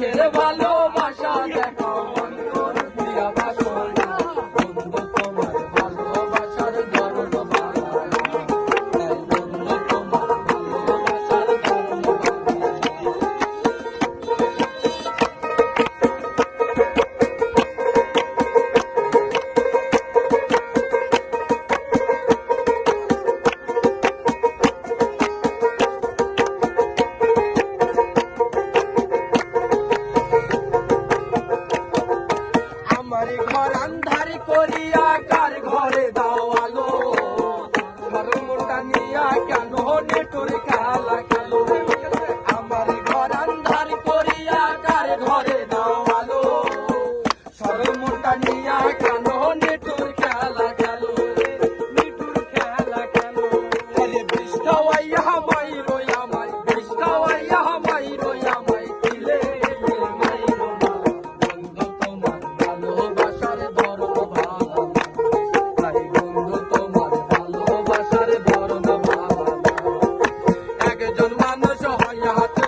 চোখের ভালোবাসা দেখো অন্তর দিয়া বাসনা বন্ধু তোমার ভালোবাসার দরদ ভাঙা বন্ধু তোমার ভালোবাসার দরদ আমার ঘর আন্ধার করিয়া কার ঘরে দাও আলো ধর্মটা নিয়া কেন নেটুর খেলা খেলো আমার ঘর আন্ধার করিয়া কার ঘরে দাও আলো ধর্মটা নিয়া কেন নেটুর খেলা খেলো নেটুর খেলা খেলো বিষ খাওয়াইয়া মাইরো আমায় বিষ খাওয়াইয়া মাইরো আমায় দিলে মাইরো না বন্ধু তোমার ভালোবাসার দরদ ভাঙা তাই বন্ধু তোমার ভালোবাসার দরদ ভাঙা একজন মানুষ হয় হাতে